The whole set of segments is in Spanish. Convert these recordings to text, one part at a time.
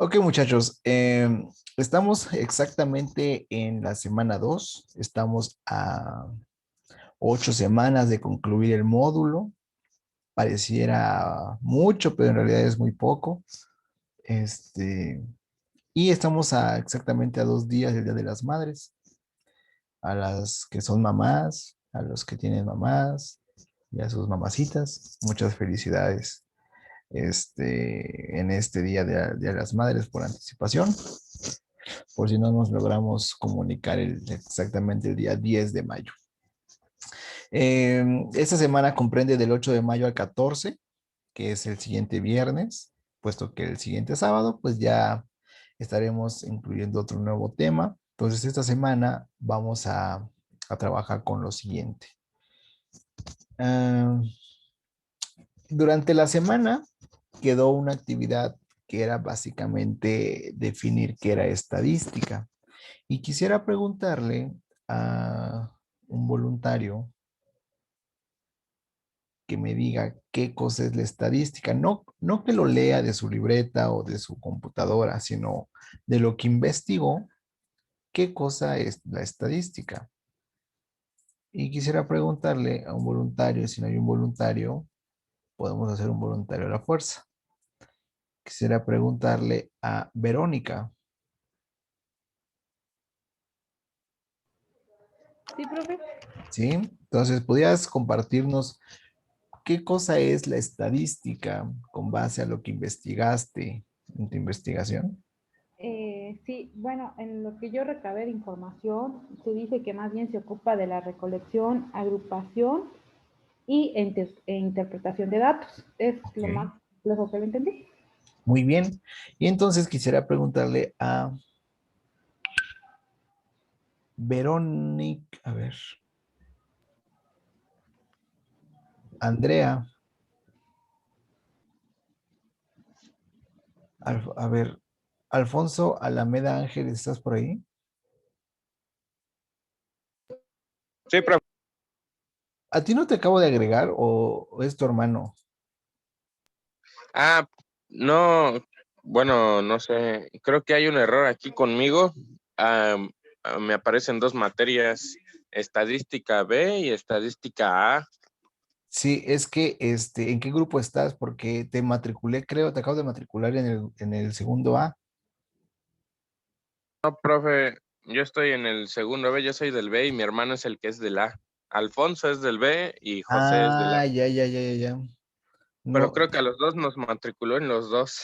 Ok, muchachos, estamos exactamente en la semana 2. Estamos a 8 semanas de concluir el módulo. Pareciera mucho, pero en realidad es muy poco. Este, y estamos exactamente a 2 días del Día de las Madres. A las que son mamás, a los que tienen mamás y a sus mamacitas, muchas felicidades en este Día de las Madres por anticipación. Por si no nos logramos comunicar exactamente el día 10 de mayo. Esta semana comprende del 8 de mayo al 14, que es el siguiente viernes, puesto que el siguiente sábado, pues ya estaremos incluyendo otro nuevo tema. Entonces, esta semana vamos a trabajar con lo siguiente. Uh, durante la semana quedó una actividad que era básicamente definir qué era estadística. Y quisiera preguntarle a un voluntario que me diga qué cosa es la estadística. No, no que lo lea de su libreta o de su computadora, sino de lo que investigó, qué cosa es la estadística. Y quisiera preguntarle a un voluntario, si no hay un voluntario, podemos hacer un voluntario a la fuerza. Quisiera preguntarle a Verónica. Sí, profe. ¿Sí? Entonces, ¿podrías compartirnos qué cosa es la estadística con base a lo que investigaste en tu investigación? Sí, bueno, en lo que yo recabé de información, se dice que más bien se ocupa de la recolección, agrupación y interpretación de datos. Es Ok, lo más lo que lo entendí. muy bien. Y entonces quisiera preguntarle a Verónica, a ver, Andrea, a ver, Alfonso Alameda Ángel, ¿estás por ahí? Sí, profe. ¿A ti no te acabo de agregar o es tu hermano? Ah, no, bueno, no sé. Creo que hay un error aquí conmigo. Me aparecen dos materias, estadística B y estadística A. Sí, es que, ¿en qué grupo estás? Porque te matriculé, creo, te acabo de matricular en el segundo A. No, profe, yo estoy en el segundo B, yo soy del B y mi hermano es el que es del A. Alfonso es del B y José es del A. Ah, ya, ya, ya, ya, ya. Pero No, creo que a los dos nos matriculó en los dos.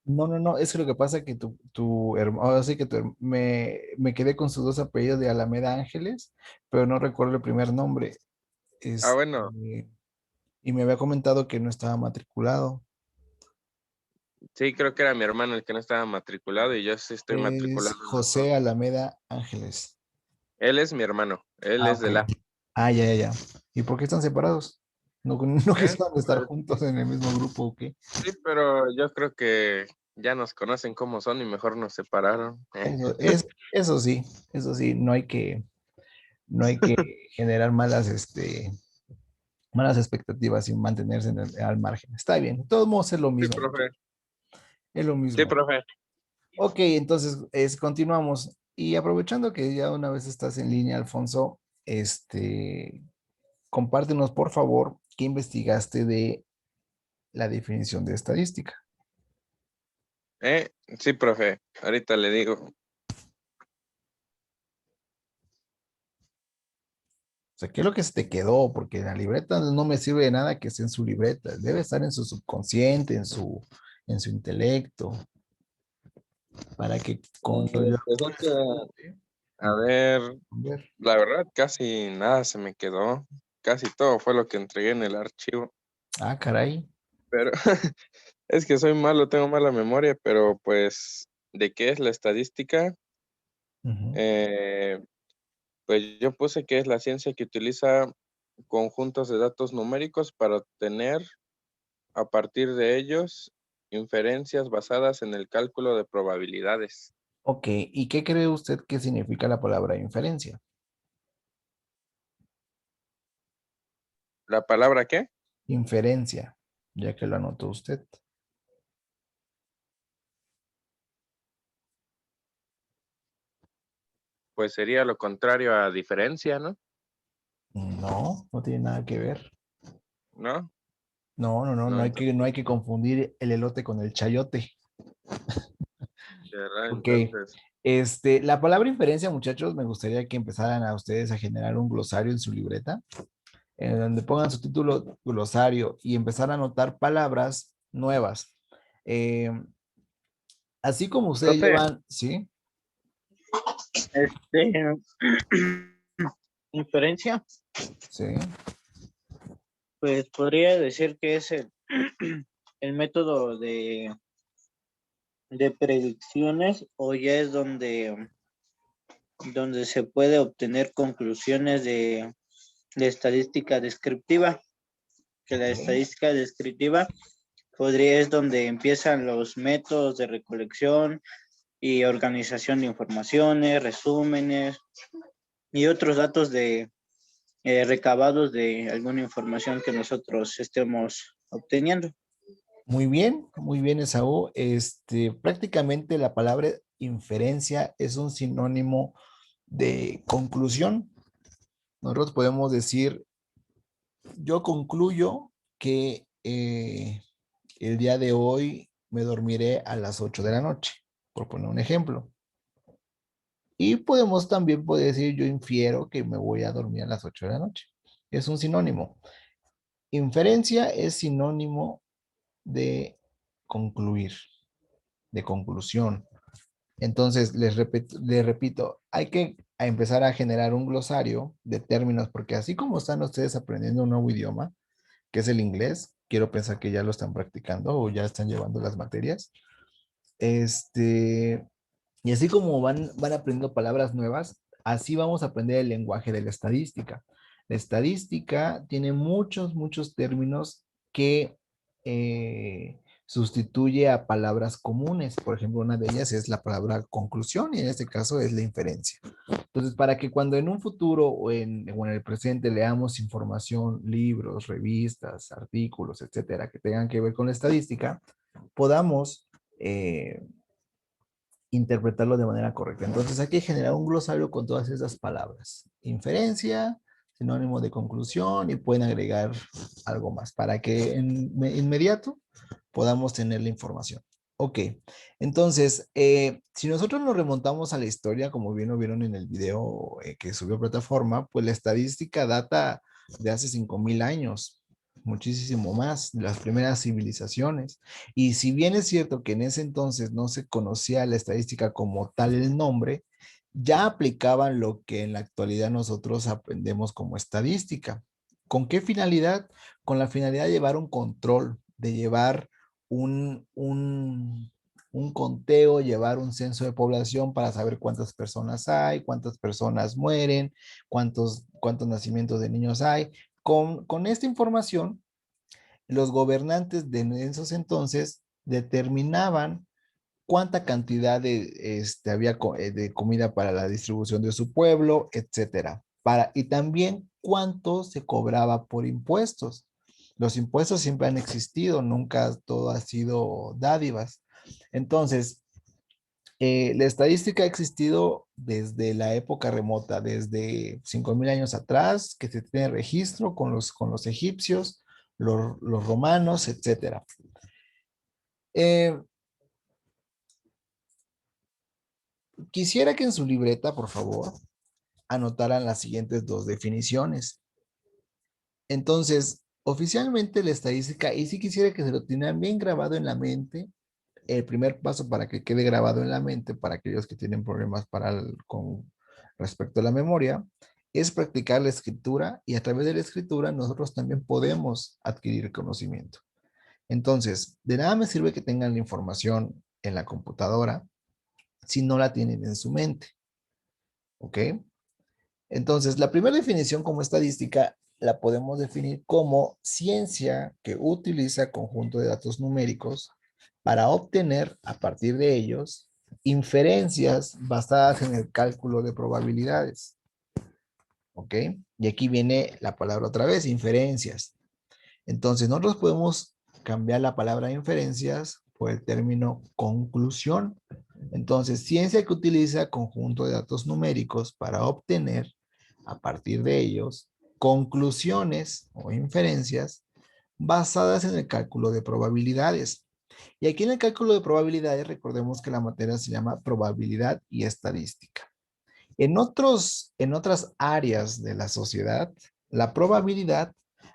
no, no, no, es que lo que pasa es que tu hermano, ahora sí que me quedé con sus dos apellidos de Alameda Ángeles, pero no recuerdo el primer nombre. Ah, bueno, Y me había comentado que no estaba matriculado. sí, creo que era mi hermano el que no estaba matriculado y yo sí estoy Es matriculado en los dos. José Alameda Ángeles. Él es mi hermano, él Ah, es ok. del A. Ah, ya, ya, ya. ¿Y por qué están separados? No, no ¿Eh? quisieron estar juntos en el mismo grupo, ¿o qué? Sí, pero yo creo que ya nos conocen cómo son y mejor nos separaron. Eso sí, no hay que generar malas expectativas y mantenerse al margen. Está bien, de todos modos es lo Sí, mismo, profe. es lo Sí, mismo. profe. Ok, entonces continuamos. Y aprovechando que ya una vez estás en línea, Alfonso, compártenos por favor qué investigaste de la definición de estadística. ¿Eh? Sí, profe. Ahorita le digo. O sea, ¿qué es lo que se te quedó? Porque en la libreta no me sirve de nada que esté en su libreta. Debe estar en su subconsciente, en su intelecto, para que cuando yo Pues es que, a ver, ver. la verdad casi nada se me quedó. Casi todo fue lo que entregué en el archivo. Ah, caray. Pero es que soy malo, tengo mala memoria, pero pues, ¿de qué es la estadística? Ujú. Eh, pues yo puse que es la ciencia que utiliza conjuntos de datos numéricos para obtener a partir de ellos inferencias basadas en el cálculo de probabilidades. Ok, ¿y qué cree usted que significa la palabra inferencia? ¿La palabra qué? Inferencia, ya que lo anotó usted. pues sería lo contrario a diferencia, ¿no? No, no tiene nada que ver. ¿No? No No, hay que, no hay que confundir el elote con el chayote. ¿verdad? Ok. Entonces, La palabra inferencia, muchachos, me gustaría que empezaran a ustedes a generar un glosario en su libreta, en donde pongan su título glosario y empezar a anotar palabras nuevas. Eh, Así como ustedes Profe, llevan, ¿sí? este, inferencia, Sí. pues podría decir que es el método de predicciones o ya es donde se puede obtener conclusiones de estadística descriptiva, que la Ok. estadística descriptiva es donde empiezan los métodos de recolección y organización de informaciones, resúmenes y otros datos recabados de alguna información que nosotros estemos obteniendo. Muy bien, Esaú. Prácticamente la palabra inferencia es un sinónimo de conclusión. Nosotros podemos decir, yo concluyo que el día de hoy me dormiré a las 8 de la noche, por poner un ejemplo. Y podemos también poder decir, yo infiero que me voy a dormir a las 8 de la noche. Es un sinónimo. Inferencia es sinónimo de concluir, de conclusión. Entonces, les repito, hay que empezar a generar un glosario de términos, porque así como están ustedes aprendiendo un nuevo idioma, que es el inglés, quiero pensar que ya lo están practicando o ya están llevando las materias. Este, y así como van aprendiendo palabras nuevas, así vamos a aprender el lenguaje de la estadística. La estadística tiene muchos términos que sustituye a palabras comunes. Por ejemplo, una de ellas es la palabra conclusión y en este caso es la inferencia. Entonces, para que cuando en un futuro o en el presente leamos información, libros, revistas, artículos, etcétera, que tengan que ver con la estadística, podamos interpretarlo de manera correcta. Entonces hay que generar un glosario con todas esas palabras. Inferencia, sinónimo de conclusión y pueden agregar algo más para que en inmediato podamos tener la información. Ok, entonces, si nosotros nos remontamos a la historia, como bien lo vieron en el video que subió a plataforma, pues la estadística data de hace 5,000 años, muchísimo más, de las primeras civilizaciones. Y si bien es cierto que en ese entonces no se conocía la estadística como tal el nombre, ya aplicaban lo que en la actualidad nosotros aprendemos como estadística. ¿Con qué finalidad? Con la finalidad de llevar un control, de llevar un conteo, llevar un censo de población para saber cuántas personas hay, cuántas personas mueren, cuántos nacimientos de niños hay. Con esta información, los gobernantes de esos entonces determinaban cuánta cantidad había de comida para la distribución de su pueblo, etcétera. Y también cuánto se cobraba por impuestos. Los impuestos siempre han existido, nunca todo ha sido dádivas. Entonces, la estadística ha existido desde la época remota, desde 5,000 años atrás, que se tiene registro con los egipcios, los romanos, etcétera. Eh, Quisiera que en su libreta, por favor, anotaran las siguientes dos definiciones. Entonces, oficialmente la estadística, y si quisiera que se lo tengan bien grabado en la mente, el primer paso para que quede grabado en la mente para aquellos que tienen problemas con respecto a la memoria, es practicar la escritura y a través de la escritura nosotros también podemos adquirir conocimiento. Entonces, de nada me sirve que tengan la información en la computadora si no la tienen en su mente. ¿Ok? Entonces, la primera definición como estadística la podemos definir como ciencia que utiliza conjunto de datos numéricos para obtener a partir de ellos inferencias basadas en el cálculo de probabilidades. ¿Ok? Y aquí viene la palabra otra vez, inferencias. Entonces, nosotros podemos cambiar la palabra inferencias por el término conclusión. Entonces, ciencia que utiliza conjunto de datos numéricos para obtener, a partir de ellos, conclusiones o inferencias basadas en el cálculo de probabilidades. Y aquí en el cálculo de probabilidades, recordemos que la materia se llama probabilidad y estadística. En otras áreas de la sociedad, la probabilidad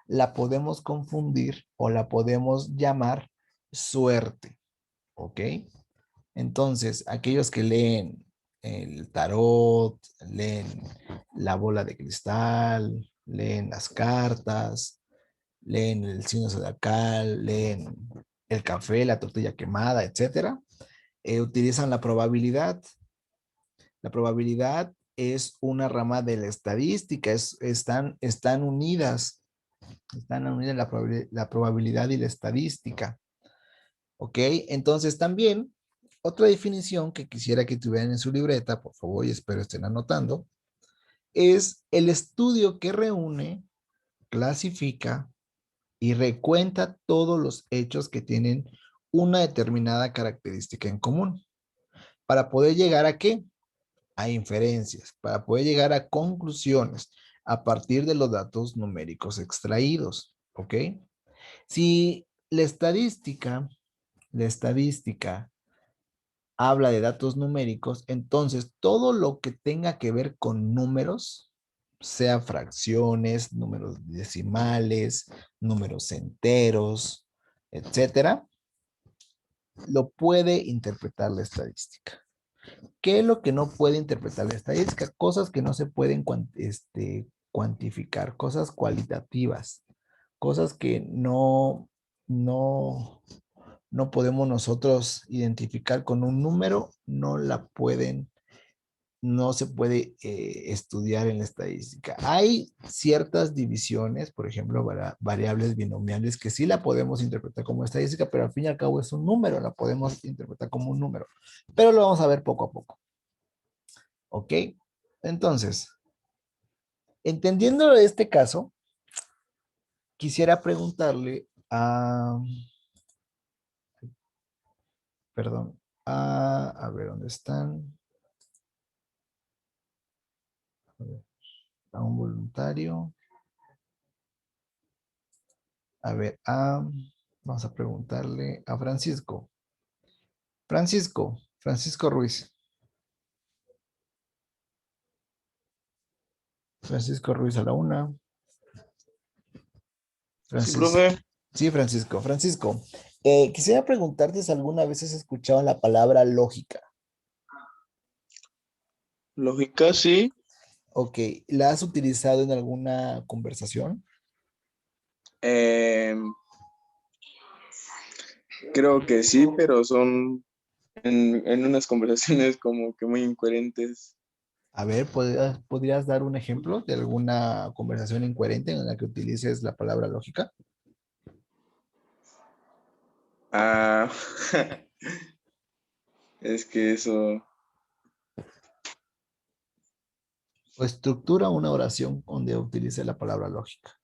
la podemos confundir o la podemos llamar suerte, ¿ok? Entonces, aquellos que leen el tarot, leen la bola de cristal, leen las cartas, leen el signo zodiacal, leen el café, la tortilla quemada, etcétera, utilizan la probabilidad. La probabilidad es una rama de la estadística, están unidas la probabilidad y la estadística. ¿Ok? Entonces también, otra definición que quisiera que tuvieran en su libreta, por favor, y espero estén anotando, es el estudio que reúne, clasifica y recuenta todos los hechos que tienen una determinada característica en común. Para poder llegar a qué? A inferencias, para poder llegar a conclusiones a partir de los datos numéricos extraídos. ¿Ok? Si la estadística habla de datos numéricos, entonces todo lo que tenga que ver con números, sea fracciones, números decimales, números enteros, etcétera, lo puede interpretar la estadística. ¿Qué es lo que no puede interpretar la estadística? Cosas que no se pueden cuantificar, cosas cualitativas, cosas que no, no podemos nosotros identificar con un número, no se puede estudiar en la estadística. Hay ciertas divisiones, por ejemplo, variables binomiales, que sí la podemos interpretar como estadística, pero al fin y al cabo es un número, la podemos interpretar como un número, pero lo vamos a ver poco a poco. ¿Ok? Entonces, entendiendo este caso, quisiera preguntarle perdón, a ver, ¿dónde están? A un voluntario. A ver, vamos a preguntarle a Francisco. Francisco Ruiz. Francisco Ruiz a la una. Sí, Francisco. profe. Sí, Francisco. Francisco, quisiera preguntarte si alguna vez has escuchado la palabra lógica. Lógica, sí. Ok, ¿la has utilizado en alguna conversación? Creo que sí, pero son en unas conversaciones como que muy incoherentes. A ver, ¿podrías dar un ejemplo de alguna conversación incoherente en la que utilices la palabra lógica? Ah, es que eso. O estructura una oración donde utilice la palabra lógica.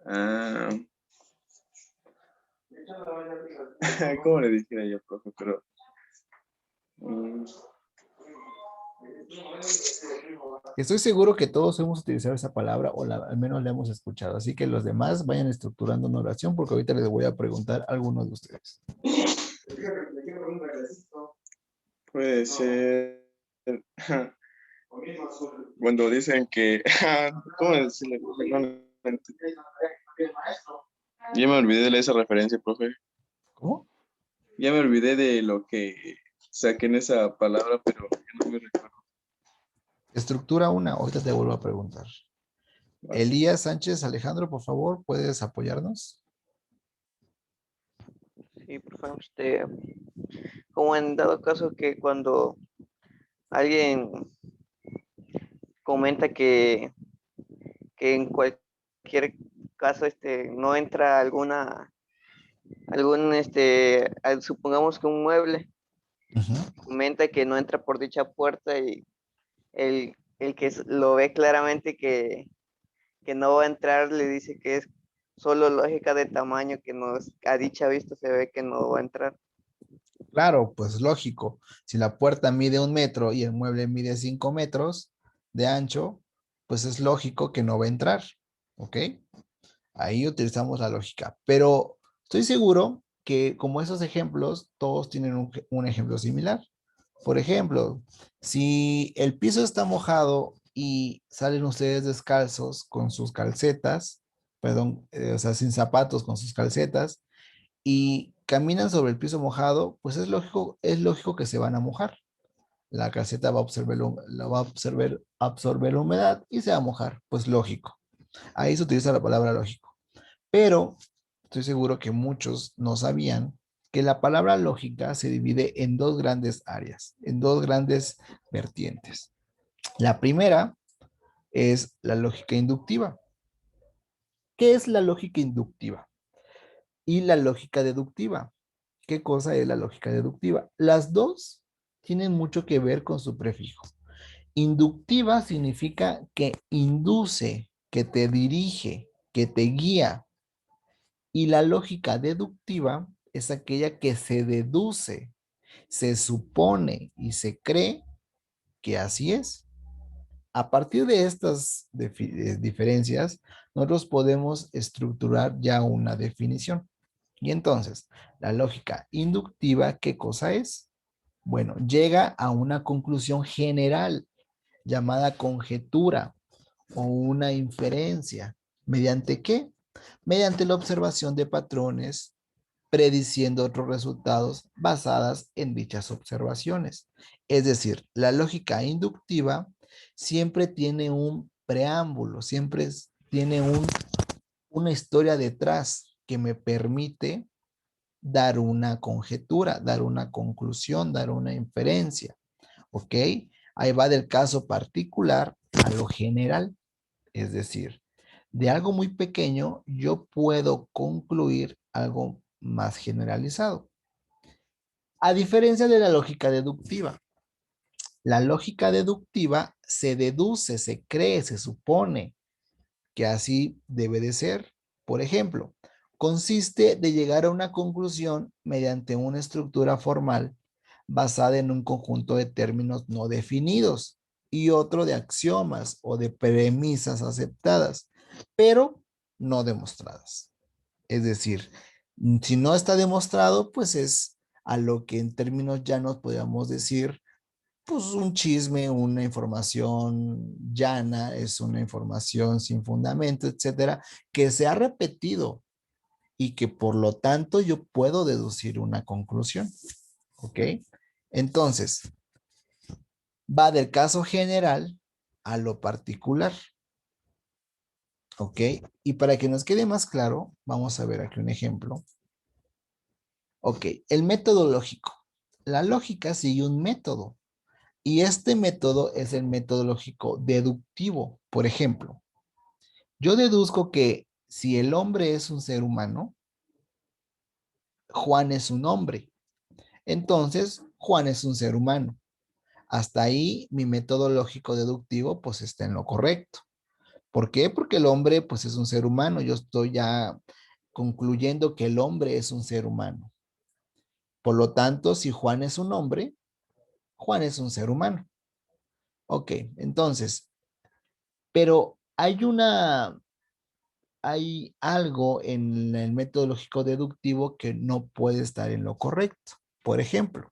Ah, ¿cómo le dijera yo, profe? Pero. mm, Estoy seguro que todos hemos utilizado esa palabra o al menos la hemos escuchado. Así que los demás vayan estructurando una oración porque ahorita les voy a preguntar a algunos de ustedes. puede ser. Cuando dicen que. ¿Cómo decirle? No, ya me olvidé de esa referencia, profe. ¿Cómo? Ya me olvidé de lo que saqué en esa palabra, pero ya no me recuerdo. Estructura una. Ahorita te vuelvo a preguntar. Elías Sánchez Alejandro, por favor, ¿puedes apoyarnos? Sí, por favor, como en dado caso que cuando alguien comenta que en cualquier caso no entra supongamos que un mueble Ujú. comenta que no entra por dicha puerta y el que lo ve claramente que no va a entrar le dice que es solo lógica de tamaño que a dicha vista se ve que no va a entrar. Claro, pues lógico. Si la puerta mide 1 metro y el mueble mide 5 metros de ancho, pues es lógico que no va a entrar. ¿Ok? Ahí utilizamos la lógica. Pero estoy seguro que como esos ejemplos, todos tienen un ejemplo similar. Por ejemplo, si el piso está mojado y salen ustedes descalzos con sus calcetas, perdón, o sea, sin zapatos con sus calcetas, y caminan sobre el piso mojado, pues es lógico que se van a mojar. La calceta va a absorber la humedad y se va a mojar, pues lógico. Ahí se utiliza la palabra lógico. Pero estoy seguro que muchos no sabían que la palabra lógica se divide en dos grandes áreas, en dos grandes vertientes. La primera es la lógica inductiva. ¿Qué es la lógica inductiva? Y la lógica deductiva. ¿Qué cosa es la lógica deductiva? Las dos tienen mucho que ver con su prefijo. Inductiva significa que induce, que te dirige, que te guía. Y la lógica deductiva es aquella que se deduce, se supone y se cree que así es. A partir de estas diferencias, nosotros podemos estructurar ya una definición. Y entonces, la lógica inductiva, ¿qué cosa es? Bueno, llega a una conclusión general llamada conjetura o una inferencia. ¿Mediante qué? Mediante la observación de patrones, prediciendo otros resultados basadas en dichas observaciones. Es decir, la lógica inductiva siempre tiene un preámbulo, siempre tiene una historia detrás que me permite dar una conjetura, dar una conclusión, dar una inferencia. ¿Ok? Ahí va del caso particular a lo general. Es decir, de algo muy pequeño yo puedo concluir algo más generalizado. A diferencia de la lógica deductiva se deduce, se cree, se supone que así debe de ser. Por ejemplo, consiste de llegar a una conclusión mediante una estructura formal basada en un conjunto de términos no definidos y otro de axiomas o de premisas aceptadas, pero no demostradas. Es decir, si no está demostrado, pues es a lo que en términos llanos podríamos decir, pues un chisme, una información llana, es una información sin fundamento, etcétera, que se ha repetido y que por lo tanto yo puedo deducir una conclusión. ¿Ok? Entonces, va del caso general a lo particular. ¿Ok? Y para que nos quede más claro, vamos a ver aquí un ejemplo. Ok, el método lógico. La lógica sigue un método y este método es el método lógico deductivo. Por ejemplo, yo deduzco que si el hombre es un ser humano, Juan es un hombre. Entonces, Juan es un ser humano. Hasta ahí mi método lógico deductivo pues está en lo correcto. ¿Por qué? Porque el hombre pues es un ser humano. Yo estoy ya concluyendo que el hombre es un ser humano. Por lo tanto, si Juan es un hombre, Juan es un ser humano. Ok, entonces, pero hay algo en el método lógico deductivo que no puede estar en lo correcto. Por ejemplo,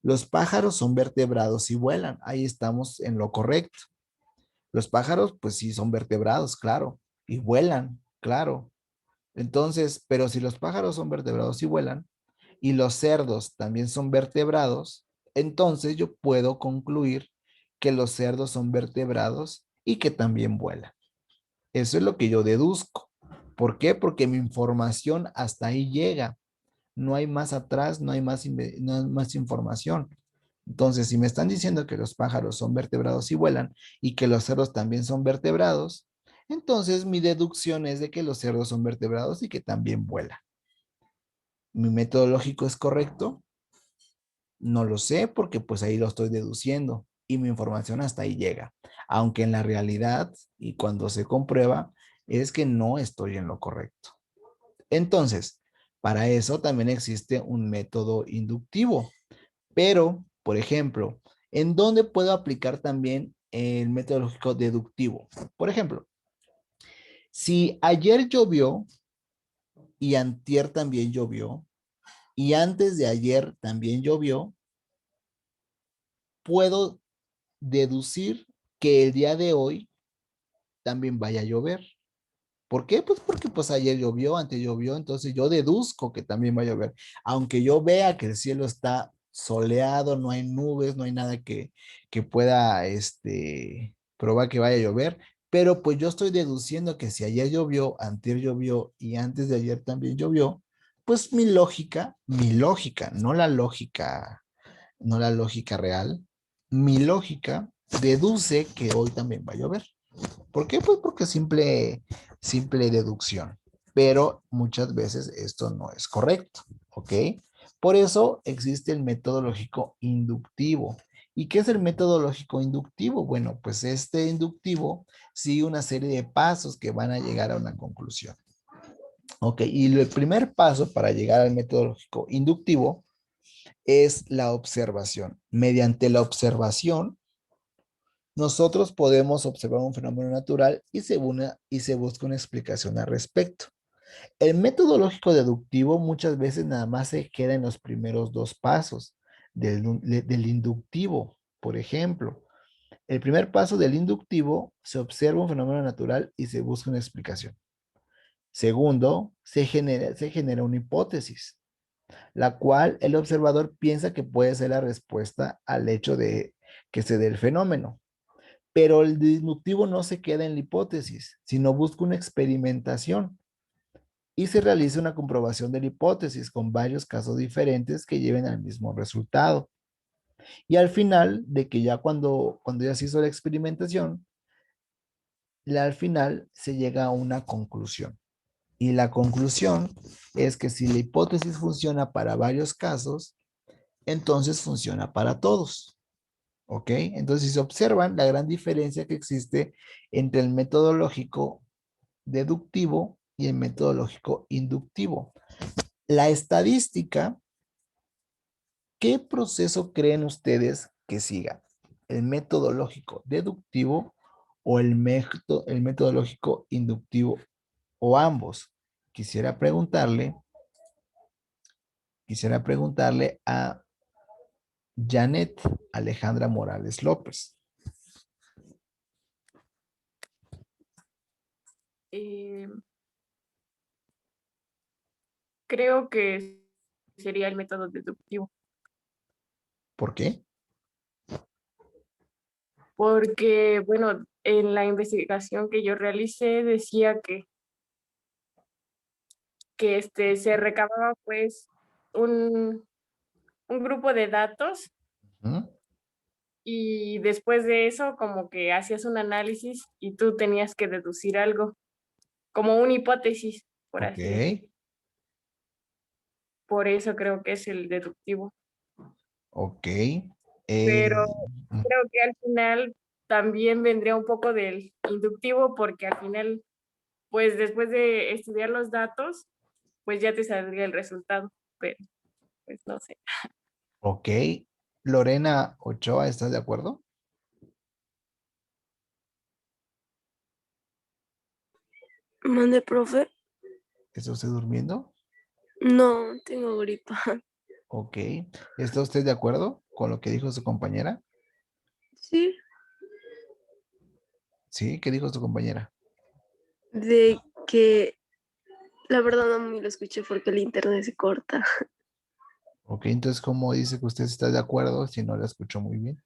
los pájaros son vertebrados y vuelan. Ahí estamos en lo correcto. Los pájaros, pues sí, son vertebrados, claro, y vuelan, claro. Entonces, pero si los pájaros son vertebrados y vuelan, y los cerdos también son vertebrados, entonces yo puedo concluir que los cerdos son vertebrados y que también vuelan. Eso es lo que yo deduzco. ¿Por qué? Porque mi información hasta ahí llega. No hay más atrás, no hay más información. Entonces, si me están diciendo que los pájaros son vertebrados y vuelan y que los cerdos también son vertebrados, entonces mi deducción es de que los cerdos son vertebrados y que también vuelan. ¿Mi método lógico es correcto? No lo sé porque pues ahí lo estoy deduciendo y mi información hasta ahí llega. Aunque en la realidad y cuando se comprueba es que no estoy en lo correcto. Entonces, Para eso también existe un método inductivo. Pero, por ejemplo, ¿en dónde puedo aplicar también el método lógico deductivo? Por ejemplo, si ayer llovió y antier también llovió y antes de ayer también llovió, puedo deducir que el día de hoy también vaya a llover. ¿Por qué? Pues porque pues ayer llovió, antes llovió, entonces yo deduzco que también va a llover. Aunque yo vea que el cielo está soleado, no hay nubes, no hay nada que pueda probar que vaya a llover, pero pues yo estoy deduciendo que si ayer llovió, antes llovió y antes de ayer también llovió, pues mi lógica, no la lógica real, mi lógica deduce que hoy también va a llover. ¿Por qué? Pues porque simple deducción. Pero muchas veces esto no es correcto, ¿ok? Por eso existe el método lógico inductivo. ¿Y qué es el método lógico inductivo? Bueno, pues este inductivo sigue una serie de pasos que van a llegar a una conclusión. Ok, y el primer paso para llegar al método lógico inductivo es la observación. Mediante la observación, nosotros podemos observar un fenómeno natural y se busca una explicación al respecto. El método lógico deductivo muchas veces nada más se queda en los primeros dos pasos del inductivo. Por ejemplo, el primer paso del inductivo se observa un fenómeno natural y se busca una explicación. Segundo, se genera una hipótesis, la cual el observador piensa que puede ser la respuesta al hecho de que se dé el fenómeno. Pero el deductivo no se queda en la hipótesis, sino busca una experimentación y se realiza una comprobación de la hipótesis con varios casos diferentes que lleven al mismo resultado. Y al final, de que ya cuando ya se hizo la experimentación, al final se llega a una conclusión. Y la conclusión es que si la hipótesis funciona para varios casos, entonces funciona para todos. ¿Ok? Entonces, si se observan la gran diferencia que existe entre el método lógico deductivo y el método lógico inductivo. La estadística, ¿qué proceso creen ustedes que siga? ¿El método lógico deductivo o el método lógico inductivo o ambos? Quisiera preguntarle, quisiera preguntarle a Janet Alejandra Morales López. Eh, Creo que sería el método deductivo, ¿Por qué? porque, bueno, en la investigación que yo realicé decía que se recababa pues un, un grupo de datos ¿Mm? y después de eso como que hacías un análisis y tú tenías que deducir algo, como una hipótesis, por Ok, así decirlo. Por eso creo que es el deductivo. ok. Pero creo que al final también vendría un poco del inductivo porque al final, pues después de estudiar los datos, pues ya te saldría el resultado, pero pues no sé. Ok. Lorena Ochoa, ¿estás de acuerdo? Mande, profe. ¿Está usted durmiendo? No, tengo gripa. Ok. ¿Está usted de acuerdo con lo que dijo su compañera? Sí, Sí, ¿qué dijo su compañera? de que la verdad no me lo escuché porque el internet se corta. Ok, entonces, ¿cómo dice que usted está de acuerdo si no la escuchó muy bien?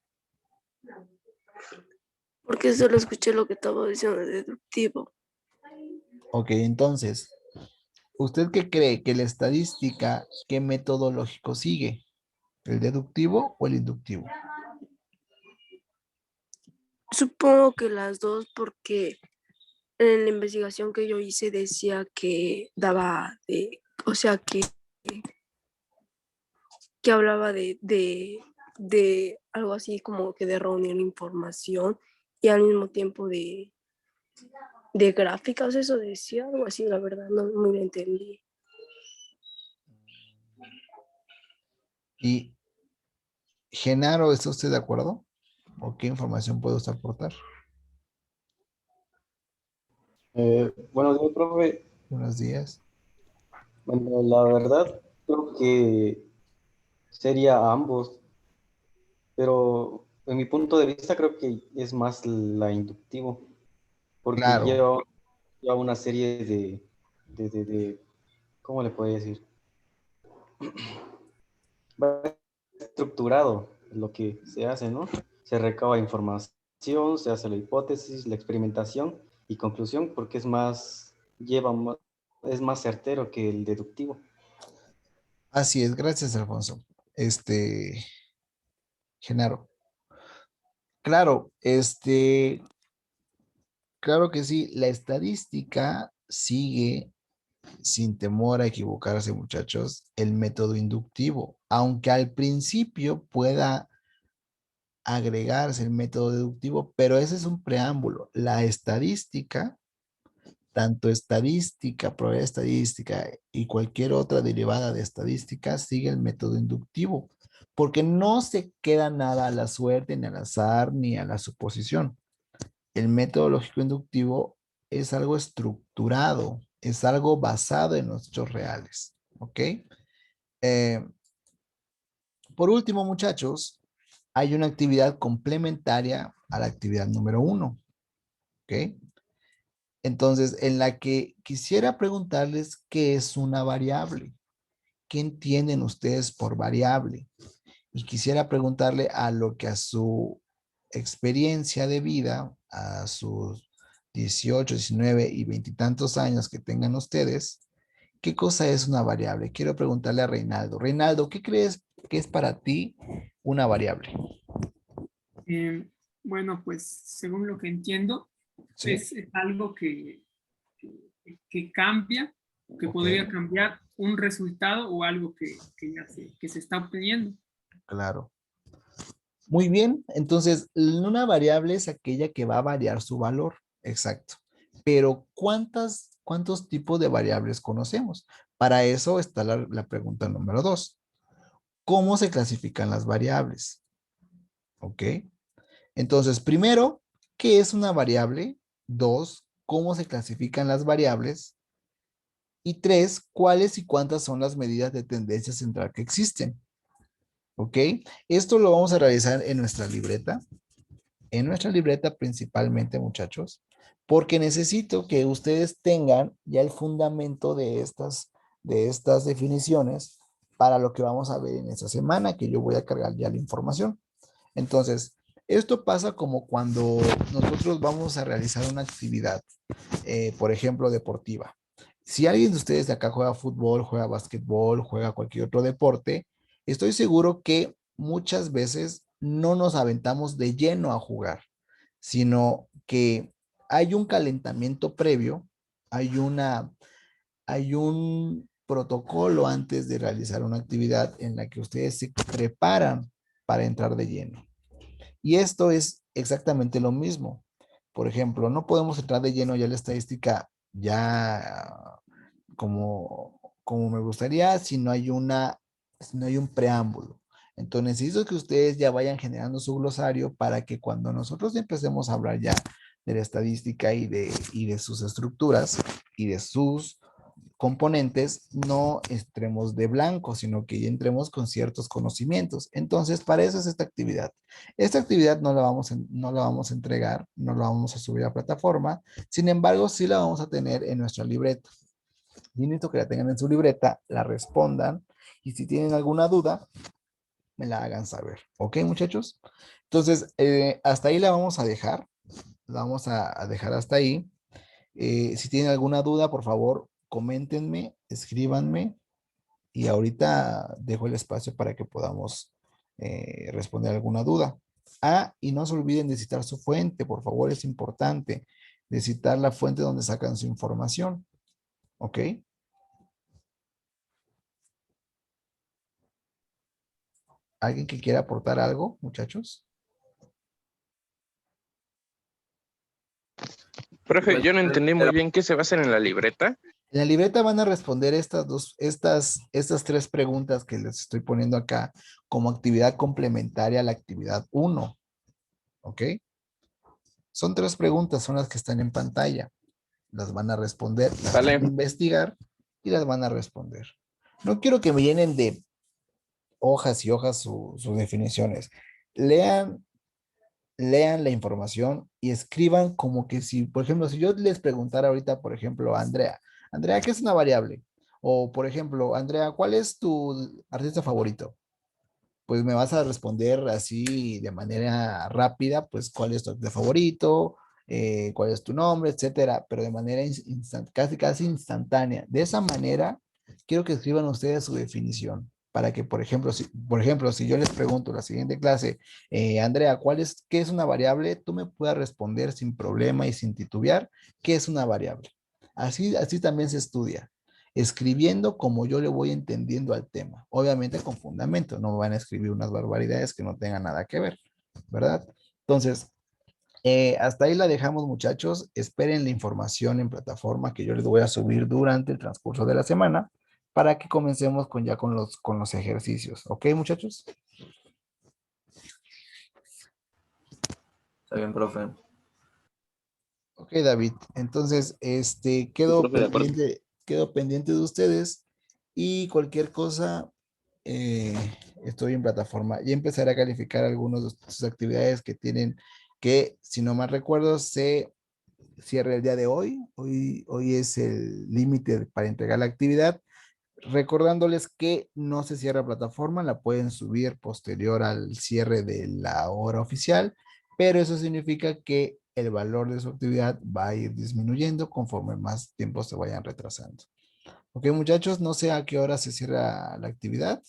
Porque solo escuché lo que estaba diciendo de deductivo. Ok, entonces, ¿usted qué cree que la estadística, qué método lógico sigue? ¿El deductivo o el inductivo? Supongo que las dos porque en la investigación que yo hice decía que daba de, o sea, que hablaba de algo así como que de reunir información y al mismo tiempo de gráficas, eso decía algo así, la verdad, no muy lo entendí. Y Genaro, ¿está usted de acuerdo? ¿O qué información puede usted aportar? Buenos días, profe. Buenos días. Bueno, la verdad, creo que sería ambos, pero en mi punto de vista creo que es más la inductivo, porque Claro, lleva una serie ¿cómo le puedo decir? Va estructurado lo que se hace, ¿no? Se recaba información, se hace la hipótesis, la experimentación y conclusión, porque es más certero que el deductivo. así es. Gracias, Alfonso. Genaro. Claro, claro que sí. La estadística sigue, sin temor a equivocarse, muchachos, el método inductivo, aunque al principio pueda agregarse el método deductivo, pero ese es un preámbulo. La estadística, tanto estadística, probabilidad estadística y cualquier otra derivada de estadística, sigue el método inductivo, porque no se queda nada a la suerte, ni al azar, ni a la suposición. El método lógico inductivo es algo estructurado, es algo basado en los hechos reales, ¿ok? Eh, por último, muchachos, hay una actividad complementaria a la actividad número 1, ¿ok? Entonces, en la que quisiera preguntarles qué es una variable. ¿Qué entienden ustedes por variable? Y quisiera preguntarle a lo que a su experiencia de vida, a sus 18, 19 y 20 y tantos años que tengan ustedes, ¿qué cosa es una variable? Quiero preguntarle a Reinaldo. Reinaldo, ¿qué crees que es para ti una variable? Eh, bueno, pues según lo que entiendo, Sí, es algo que cambia, que ok, podría cambiar un resultado o algo que se está obteniendo. claro. Muy bien, entonces una variable es aquella que va a variar su valor, exacto. Pero ¿cuántos tipos de variables conocemos? Para eso está la pregunta número 2. ¿Cómo se clasifican las variables? ¿Ok? Entonces, primero, ¿qué es una variable? 2, ¿cómo se clasifican las variables? Y 3, ¿cuáles y cuántas son las medidas de tendencia central que existen? ¿Ok? Esto lo vamos a realizar en nuestra libreta principalmente, muchachos, porque necesito que ustedes tengan ya el fundamento de estas definiciones para lo que vamos a ver en esta semana, que yo voy a cargar ya la información. Entonces, esto pasa como cuando nosotros vamos a realizar una actividad, por ejemplo, deportiva. Si alguien de ustedes de acá juega fútbol, juega básquetbol, juega cualquier otro deporte, estoy seguro que muchas veces no nos aventamos de lleno a jugar, sino que hay un calentamiento previo, hay un protocolo antes de realizar una actividad en la que ustedes se preparan para entrar de lleno. Y esto es exactamente lo mismo. Por ejemplo, no podemos entrar de lleno ya a la estadística ya como me gustaría si no hay un preámbulo. Entonces necesito que ustedes ya vayan generando su glosario para que cuando nosotros empecemos a hablar ya de la estadística y de sus estructuras y de sus componentes, no entremos de blanco, sino que ya entremos con ciertos conocimientos. Entonces, para eso es esta actividad. Esta actividad no la vamos a entregar, no la vamos a subir a plataforma, sin embargo, sí la vamos a tener en nuestra libreta. Y necesito que la tengan en su libreta, la respondan y si tienen alguna duda, me la hagan saber. ¿Ok, muchachos? Entonces, hasta ahí la vamos a dejar. La vamos a dejar hasta ahí. Si tienen alguna duda, por favor, coméntenme, escríbanme y ahorita dejo el espacio para que podamos responder alguna duda. Ah, y no se olviden de citar su fuente, por favor, es importante de citar la fuente donde sacan su información. ¿Ok? ¿Alguien que quiera aportar algo, muchachos? Profe, yo no entendí muy bien qué se va a hacer en la libreta. En la libreta van a responder estas tres preguntas que les estoy poniendo acá como actividad complementaria a la actividad 1. ¿Ok? Son tres preguntas, son las que están en pantalla. Las van a responder, las van a investigar y las van a responder. No quiero que me llenen de hojas y hojas sus definiciones. Lean la información y escriban como que si, por ejemplo, si yo les preguntara ahorita, por ejemplo, a Andrea, Andrea, ¿qué es una variable? O, por ejemplo, Andrea, ¿cuál es tu artista favorito? Pues me vas a responder así de manera rápida, pues cuál es tu artista favorito, cuál es tu nombre, etcétera, pero de manera casi instantánea. De esa manera, quiero que escriban ustedes su definición para que, por ejemplo, si yo les pregunto la siguiente clase, Andrea, ¿qué es una variable? Tú me puedas responder sin problema y sin titubear, ¿qué es una variable? Así también se estudia, escribiendo como yo le voy entendiendo al tema, obviamente con fundamento, no me van a escribir unas barbaridades que no tengan nada que ver, ¿verdad? Entonces, hasta ahí la dejamos, muchachos. Esperen la información en plataforma que yo les voy a subir durante el transcurso de la semana para que comencemos con los ejercicios. ¿Ok, muchachos? Está bien, profe. Ok, David. Entonces, quedo profe, de acuerdo. pendiente de ustedes y cualquier cosa, estoy en plataforma. Ya empezaré a calificar algunas de sus actividades que tienen que, si no mal recuerdo, se cierra el día de hoy. Hoy es el límite para entregar la actividad. Recordándoles que no se cierra plataforma, la pueden subir posterior al cierre de la hora oficial, pero eso significa que el valor de su actividad va a ir disminuyendo conforme más tiempo se vayan retrasando. Ok, muchachos, no sé a qué hora se cierra la actividad,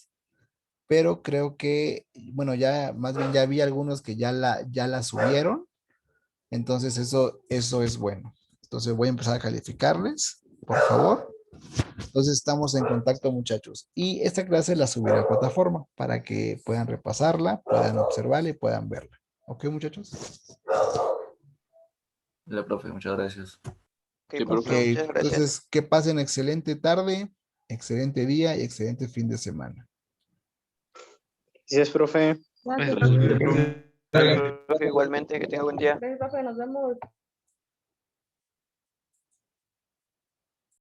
pero creo que, bueno, ya más bien ya vi algunos que ya la subieron, entonces eso es bueno. Entonces voy a empezar a calificarles, por favor. Entonces estamos en contacto, muchachos. Y esta clase la subiré a plataforma para que puedan repasarla, puedan observarla y puedan verla. ¿Ok, muchachos? La profe, muchas gracias. Ok, Ok, profe, muchas gracias. entonces que pasen excelente tarde, excelente día y excelente fin de semana. Gracias, profe. Gracias, Gracias, profe. profe. Profe, igualmente, que tenga buen día. Gracias, profe. Nos vemos.